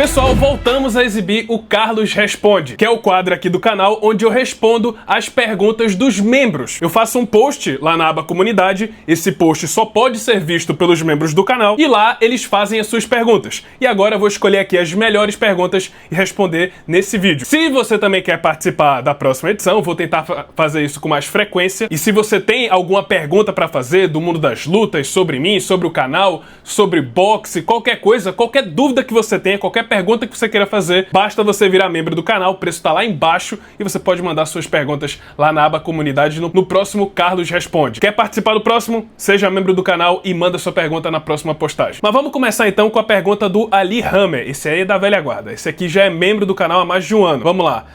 Pessoal, voltamos a exibir o Carlos Responde, que é o quadro aqui do canal onde eu respondo as perguntas dos membros. Eu faço um post lá na aba comunidade, esse post só pode ser visto pelos membros do canal e lá eles fazem as suas perguntas. E agora eu vou escolher aqui as melhores perguntas e responder nesse vídeo. Se você também quer participar da próxima edição, eu vou tentar fazer isso com mais frequência. E se você tem alguma pergunta pra fazer do mundo das lutas, sobre mim, sobre o canal, sobre boxe, qualquer coisa, qualquer dúvida que você tenha, qualquer pergunta que você queira fazer, basta você virar membro do canal, o preço tá lá embaixo e você pode mandar suas perguntas lá na aba comunidade no próximo Carlos Responde. Quer participar do próximo? Seja membro do canal e manda sua pergunta na próxima postagem. Mas vamos começar então com a pergunta do Ali Hammer. Esse aí é da velha guarda. Esse aqui já é membro do canal há mais de um ano. Vamos lá.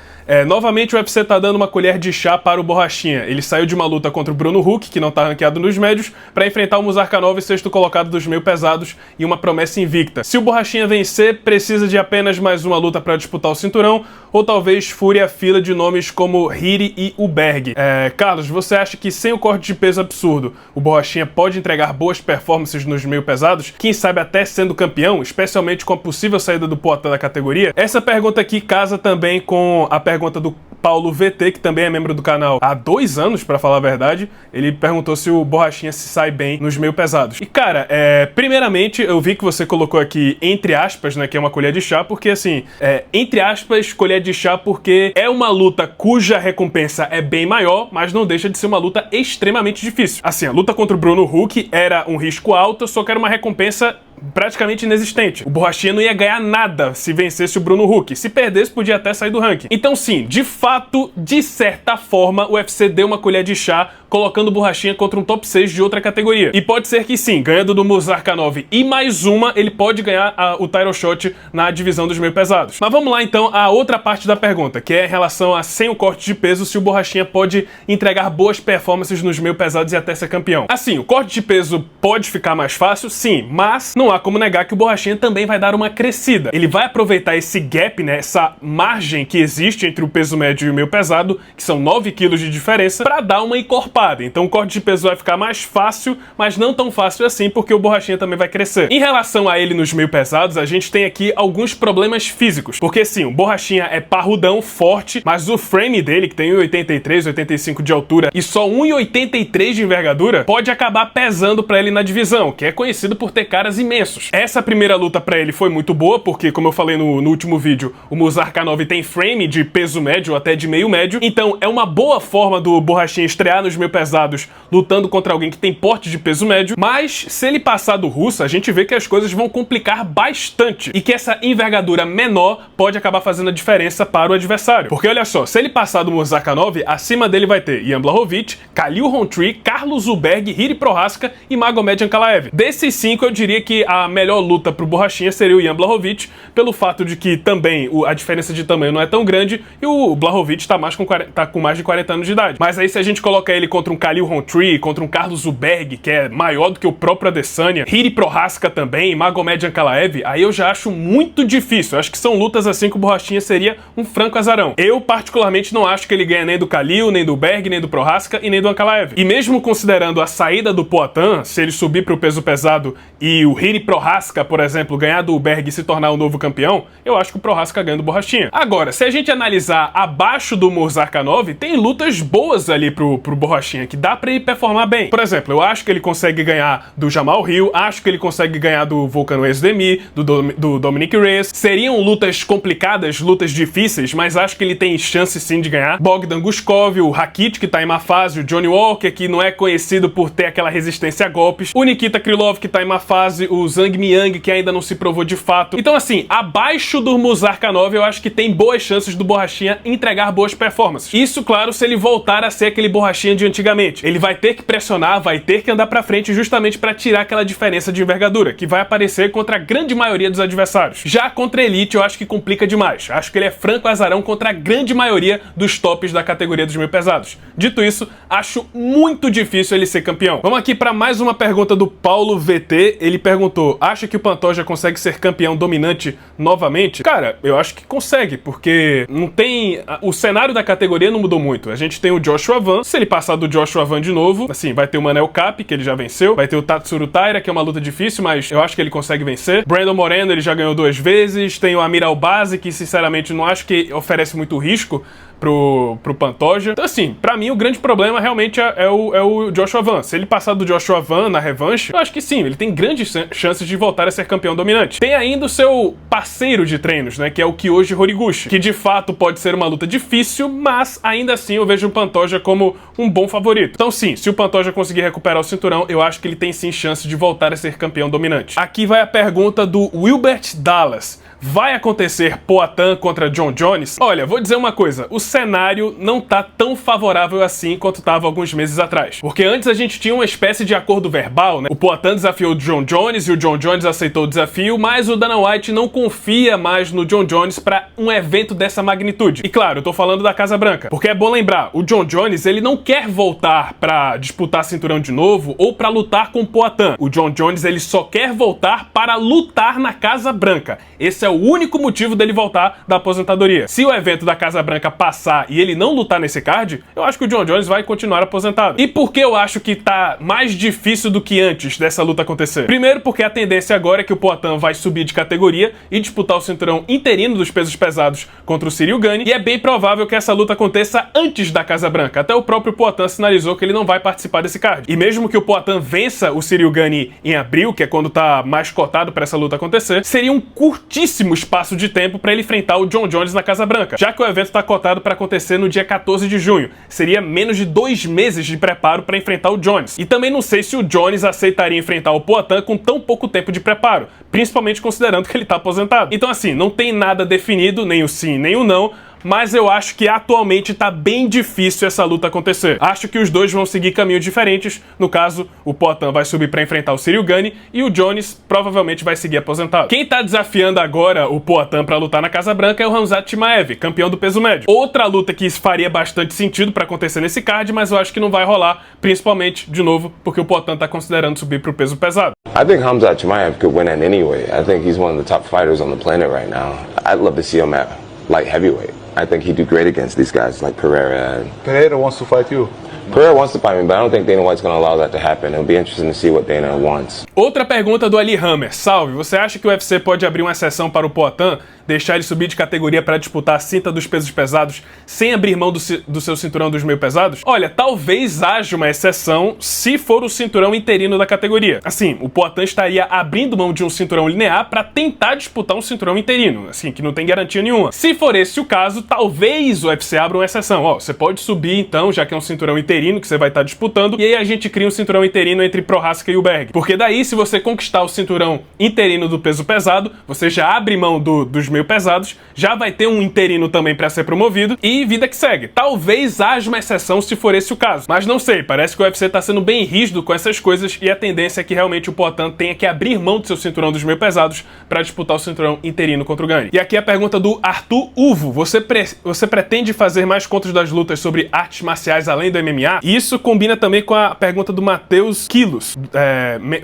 Novamente o UFC tá dando uma colher de chá para o Borrachinha. Ele saiu de uma luta contra o Bruno Huck, que não tá ranqueado nos médios, para enfrentar o Muzarkanov, sexto colocado dos meio pesados e uma promessa invicta. Se o Borrachinha vencer, precisa de apenas mais uma luta para disputar o cinturão, ou talvez fure a fila de nomes como Hiri e Uberg. Carlos, você acha que sem o corte de peso absurdo, o Borrachinha pode entregar boas performances nos meio pesados? Quem sabe até sendo campeão, especialmente com a possível saída do Poatan da categoria? Essa pergunta aqui casa também com a pergunta do Paulo VT, que também é membro do canal há 2 anos, pra falar a verdade. Ele perguntou se o Borrachinha se sai bem nos meio pesados. E cara, primeiramente eu vi que você colocou aqui entre aspas, né, que é uma colher de chá, porque assim, entre aspas, colher de chá porque é uma luta cuja recompensa é bem maior, mas não deixa de ser uma luta extremamente difícil. Assim, a luta contra o Bruno Huck era um risco alto, só que era uma recompensa praticamente inexistente. O Borrachinha não ia ganhar nada se vencesse o Bruno Huck. Se perdesse, podia até sair do ranking. Então sim, de fato, de certa forma, o UFC deu uma colher de chá colocando o Borrachinha contra um top 6 de outra categoria. E pode ser que sim, ganhando do Muzarkanov e mais uma, ele pode ganhar o title shot na divisão dos meio pesados. Mas vamos lá então a outra parte da pergunta, que é em relação a sem o corte de peso, se o Borrachinha pode entregar boas performances nos meio pesados e até ser campeão. Assim, o corte de peso pode ficar mais fácil, sim, mas não há como negar que o Borrachinha também vai dar uma crescida. Ele vai aproveitar esse gap, né, essa margem que existe entre o peso médio e o meio pesado, que são 9 quilos de diferença, para dar uma encorpada. Então o corte de peso vai ficar mais fácil, mas não tão fácil assim, porque o Borrachinha também vai crescer. Em relação a ele nos meio pesados, a gente tem aqui alguns problemas físicos, porque sim, o Borrachinha é parrudão, forte, mas o frame dele, que tem 1,83, 1,85 de altura e só 1,83 de envergadura, pode acabar pesando para ele na divisão, que é conhecido por ter caras imensos. Essa primeira luta para ele foi muito boa, porque como eu falei no último vídeo, o Muzarkanov tem frame de peso médio, até de meio médio, então é uma boa forma do Borrachinha estrear nos meio pesados lutando contra alguém que tem porte de peso médio, mas se ele passar do russo, a gente vê que as coisas vão complicar bastante e que essa envergadura menor pode acabar fazendo a diferença para o adversário. Porque olha só, se ele passar do Muzarkanov, acima dele vai ter Jan Blachowicz, Khalil Rountree, Carlos Uberg, Hiri Prochazka e Magomed Ankalaev. Desses 5, eu diria que a melhor luta pro Borrachinha seria o Jan Blachowicz, pelo fato de que também a diferença de tamanho não é tão grande e o Blachowicz tá com mais de 40 anos de idade. Mas aí se a gente coloca ele contra um Khalil Rountree, contra um Carlos Uberg, que é maior do que o próprio Adesanya, Hiri Prochazka também, Magomed Ankalaev, aí eu já acho muito difícil. Eu acho que são lutas assim que o Borrachinha seria um franco azarão. Eu particularmente não acho que ele ganha nem do Khalil, nem do Uberg, nem do Prochazka e nem do Ankalaev. E mesmo considerando a saída do Poatan, se ele subir pro peso pesado e o Hiri Prochazka, por exemplo, ganhar do Uberg e se tornar o novo campeão, eu acho que o Prochazka ganha do Borrachinha. Agora, se a gente analisar abaixo do Muzarkanov, tem lutas boas ali pro Borrachinha, que dá pra ele performar bem. Por exemplo, eu acho que ele consegue ganhar do Jamal Hill, acho que ele consegue ganhar do Volkan Oezdemir, do Dominic Reyes. Seriam lutas complicadas, lutas difíceis, mas acho que ele tem chance sim de ganhar. Bogdan Guskov, o Rakit, que tá em má fase, o Johnny Walker, que não é conhecido por ter aquela resistência a golpes, o Nikita Krylov, que tá em má fase, o Zhang Miang, que ainda não se provou de fato. Então assim, abaixo do Muzarkanov, eu acho que tem boas chances do Borrachinha entregar boas performances. Isso, claro, se ele voltar a ser aquele Borrachinha de antigamente. Ele vai ter que pressionar, vai ter que andar pra frente justamente pra tirar aquela diferença de envergadura, que vai aparecer contra a grande maioria dos adversários. Já contra a Elite, eu acho que complica demais. Acho que ele é franco azarão contra a grande maioria dos tops da categoria dos meio pesados. Dito isso, acho muito difícil ele ser campeão. Vamos aqui pra mais uma pergunta do Paulo VT. Ele perguntou perguntou, acha que o Pantoja consegue ser campeão dominante novamente? Cara, eu acho que consegue, porque não tem... O cenário da categoria não mudou muito. A gente tem o Joshua Van, se ele passar do Joshua Van de novo, assim, vai ter o Manel Cap, que ele já venceu, vai ter o Tatsuro Taira, que é uma luta difícil, mas eu acho que ele consegue vencer. Brandon Moreno, ele já ganhou 2 vezes, tem o Amir Albazi, que sinceramente não acho que oferece muito risco pro Pantoja. Então assim, pra mim o grande problema realmente é o Joshua Van. Se ele passar do Joshua Van na revanche, eu acho que sim, ele tem grandes chances de voltar a ser campeão dominante. Tem ainda o seu parceiro de treinos, né, que é o Kyoji Horiguchi, que de fato pode ser uma luta difícil, mas ainda assim eu vejo o Pantoja como um bom favorito. Então sim, se o Pantoja conseguir recuperar o cinturão, eu acho que ele tem sim chance de voltar a ser campeão dominante. Aqui vai a pergunta do Wilbert Dallas. Vai acontecer Poatan contra John Jones? Olha, vou dizer uma coisa, o cenário não tá tão favorável assim quanto tava alguns meses atrás. Porque antes a gente tinha uma espécie de acordo verbal, né? O Poatan desafiou o John Jones e o John Jones aceitou o desafio, mas o Dana White não confia mais no John Jones pra um evento dessa magnitude. E claro, eu tô falando da Casa Branca, porque é bom lembrar, o John Jones, ele não quer voltar pra disputar cinturão de novo ou pra lutar com o Poatan. O John Jones, ele só quer voltar para lutar na Casa Branca. Esse é o único motivo dele voltar da aposentadoria. Se o evento da Casa Branca passar e ele não lutar nesse card, eu acho que o John Jones vai continuar aposentado. E por que eu acho que tá mais difícil do que antes dessa luta acontecer? Primeiro porque a tendência agora é que o Poatan vai subir de categoria e disputar o cinturão interino dos pesos pesados contra o Ciryl Gane, e é bem provável que essa luta aconteça antes da Casa Branca. Até o próprio Poatan sinalizou que ele não vai participar desse card. E mesmo que o Poatan vença o Ciryl Gane em abril, que é quando tá mais cotado pra essa luta acontecer, seria um curtíssimo espaço de tempo para ele enfrentar o John Jones na Casa Branca, já que o evento está cotado para acontecer no dia 14 de junho. Seria menos de 2 meses de preparo para enfrentar o Jones. E também não sei se o Jones aceitaria enfrentar o Poatan com tão pouco tempo de preparo, principalmente considerando que ele está aposentado. Então assim, não tem nada definido, nem o sim, nem o não, mas eu acho que atualmente tá bem difícil essa luta acontecer. Acho que os dois vão seguir caminhos diferentes. No caso, o Poatan vai subir pra enfrentar o Ciryl Gane e o Jones provavelmente vai seguir aposentado. Quem tá desafiando agora o Poatan pra lutar na Casa Branca é o Khamzat Chimaev, campeão do peso médio. Outra luta que faria bastante sentido pra acontecer nesse card, mas eu acho que não vai rolar, principalmente, de novo, porque o Poatan tá considerando subir pro peso pesado. I think Khamzat Chimaev could win it anyway. I think he's one of the top fighters on the planet right now. I'd love to see him at light heavyweight. I think he'd do great against these guys like Pereira. Pereira wants to fight you. Pereira wants to fight me, but I don't think Dana White's going to allow that to happen. It'll be interesting to see what Dana wants. Outra pergunta do Ali Hammer. Salve, você acha que o UFC pode abrir uma exceção para o Poatan, deixar ele subir de categoria para disputar a cinta dos pesos pesados sem abrir mão do seu cinturão dos meio pesados? Olha, talvez haja uma exceção se for o cinturão interino da categoria. Assim, o Poatan estaria abrindo mão de um cinturão linear para tentar disputar um cinturão interino, assim, que não tem garantia nenhuma. Se for esse o caso, talvez o UFC abra uma exceção. Ó, você pode subir então, já que é um cinturão interino que você vai estar disputando, e aí a gente cria um cinturão interino entre Prochazka e o Berg. Porque daí, se você conquistar o cinturão interino do peso pesado, você já abre mão dos meio pesados, já vai ter um interino também para ser promovido, e vida que segue. Talvez haja uma exceção se for esse o caso, mas não sei, parece que o UFC tá sendo bem rígido com essas coisas, e a tendência é que realmente o Poatan tenha que abrir mão do seu cinturão dos meio pesados para disputar o cinturão interino contra o Gane. E aqui a pergunta do Arthur Uvo. Você pretende fazer mais contos das lutas sobre artes marciais além do MMA? E isso combina também com a pergunta do Matheus Quilos.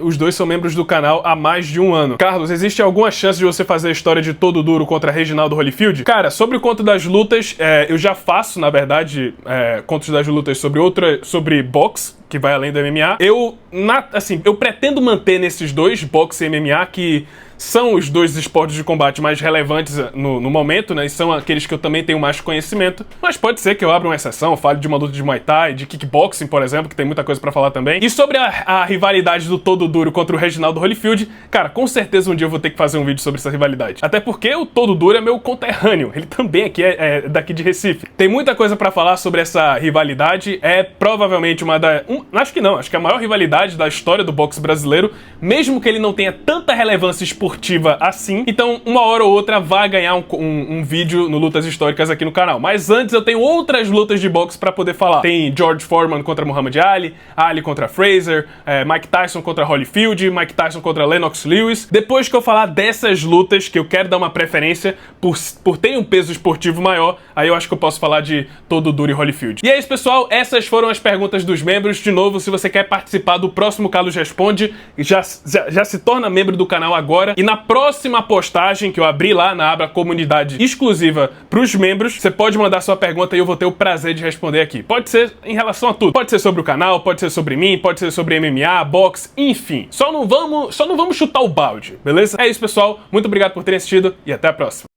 Os dois são membros do canal há mais de um ano. Carlos, existe alguma chance de você fazer a história de Todo Duro contra Reginaldo Holyfield? Cara, sobre o conto das lutas, eu já faço, na verdade, contos das lutas sobre boxe, que vai além do MMA. Eu pretendo manter nesses dois, boxe e MMA, que são os dois esportes de combate mais relevantes no momento, né? E são aqueles que eu também tenho mais conhecimento. Mas pode ser que eu abra uma exceção, fale de uma luta de Muay Thai, de kickboxing, por exemplo, que tem muita coisa pra falar também. E sobre a rivalidade do Todo Duro contra o Reginaldo Holyfield, cara, com certeza um dia eu vou ter que fazer um vídeo sobre essa rivalidade. Até porque o Todo Duro é meu conterrâneo. Ele também aqui é daqui de Recife. Tem muita coisa pra falar sobre essa rivalidade. É provavelmente acho que a maior rivalidade da história do boxe brasileiro, mesmo que ele não tenha tanta relevância esportiva assim. Então, uma hora ou outra vai ganhar um vídeo no Lutas Históricas aqui no canal. Mas antes eu tenho outras lutas de boxe pra poder falar. Tem George Foreman contra Muhammad Ali, Ali contra Fraser, Mike Tyson contra Holyfield, Mike Tyson contra Lennox Lewis. Depois que eu falar dessas lutas, que eu quero dar uma preferência por ter um peso esportivo maior, aí eu acho que eu posso falar de Todo Duro e Holyfield. E é isso, pessoal. Essas foram as perguntas dos membros. De novo, se você quer participar do próximo Carlos Responde, já se torna membro do canal agora. E na próxima postagem que eu abri lá na aba comunidade exclusiva para os membros, você pode mandar sua pergunta e eu vou ter o prazer de responder aqui. Pode ser em relação a tudo. Pode ser sobre o canal, pode ser sobre mim, pode ser sobre MMA, boxe, enfim. Só não vamos chutar o balde, beleza? É isso, pessoal. Muito obrigado por terem assistido e até a próxima.